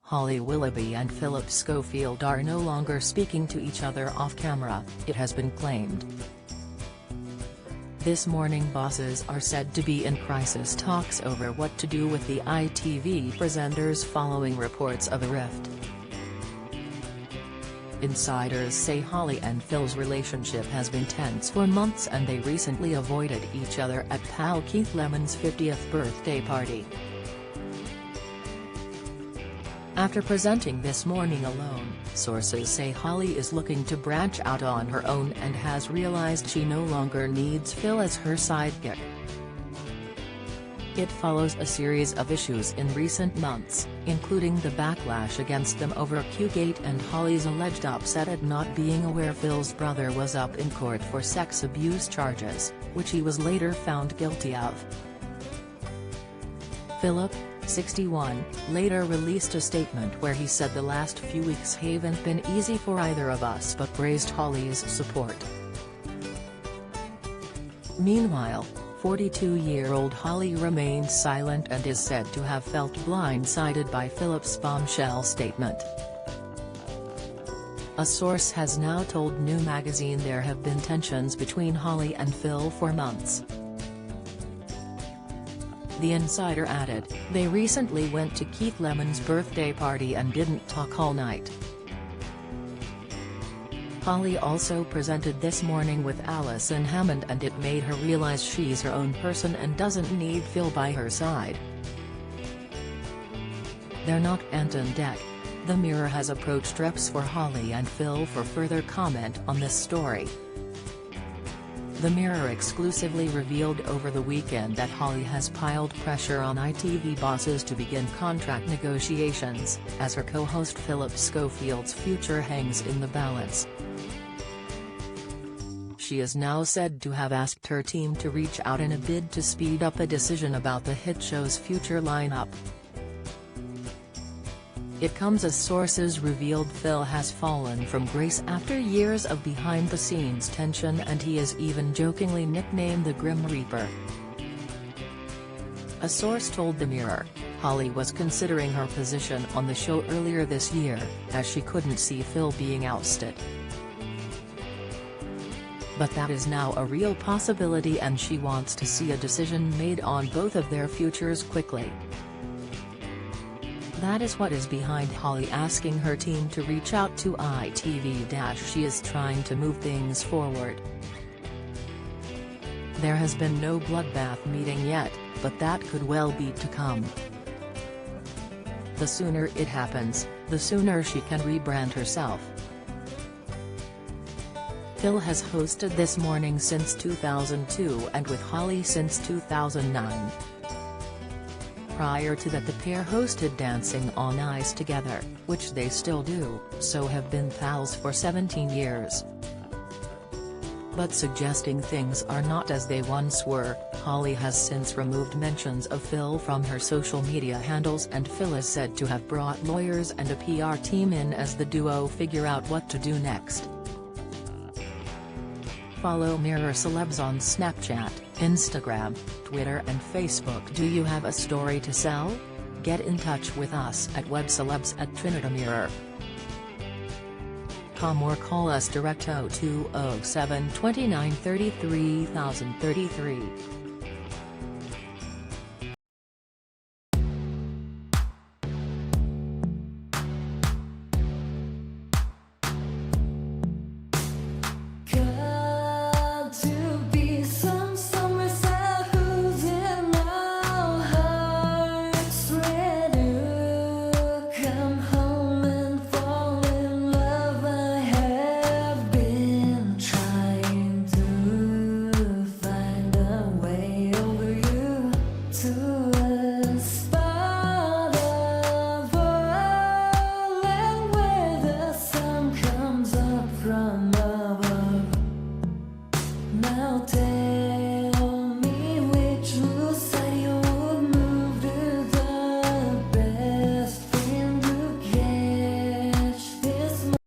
Holly Willoughby and Philip Schofield are no longer speaking to each other off camera, it has been claimed. This Morning bosses are said to be in crisis talks over what to do with the ITV presenters following reports of a rift. Insiders say Holly and Phil's relationship has been tense for months and they recently avoided each other at pal Keith Lemon's 50th birthday party. After presenting This Morning alone, sources say Holly is looking to branch out on her own and has realized she no longer needs Phil as her sidekick. It follows a series of issues in recent months, including the backlash against them over Q-Gate and Holly's alleged upset at not being aware Phil's brother was up in court for sex abuse charges, which he was later found guilty of. Philip, 61, later released a statement where he said the last few weeks haven't been easy for either of us but praised Holly's support. Meanwhile, 42-year-old Holly remains silent and is said to have felt blindsided by Philip's bombshell statement. A source has now told New Magazine there have been tensions between Holly and Phil for months. The insider added, they recently went to Keith Lemon's birthday party and didn't talk all night. Holly also presented This Morning with Alison Hammond and it made her realize she's her own person and doesn't need Phil by her side. They're not Ant and Dec. The Mirror has approached reps for Holly and Phil for further comment on this story. The Mirror exclusively revealed over the weekend that Holly has piled pressure on ITV bosses to begin contract negotiations, as her co-host Philip Schofield's future hangs in the balance. She is now said to have asked her team to reach out in a bid to speed up a decision about the hit show's future lineup. It comes as sources revealed Phil has fallen from grace after years of behind-the-scenes tension and he is even jokingly nicknamed the Grim Reaper. A source told The Mirror, Holly was considering her position on the show earlier this year, as she couldn't see Phil being ousted. But that is now a real possibility and she wants to see a decision made on both of their futures quickly. That is what is behind Holly asking her team to reach out to ITV. She is trying to move things forward. There has been no bloodbath meeting yet, but that could well be to come. The sooner it happens, the sooner she can rebrand herself. Phil has hosted This Morning since 2002 and with Holly since 2009. Prior to that the pair hosted Dancing on Ice together, which they still do, so have been pals for 17 years. But suggesting things are not as they once were, Holly has since removed mentions of Phil from her social media handles and Phil is said to have brought lawyers and a PR team in as the duo figure out what to do next. Follow Mirror Celebs on Snapchat, Instagram, Twitter and Facebook. Do you have a story to sell? Get in touch with us at webcelebs@trinitymirror.com or call us direct 0207 29 33 033.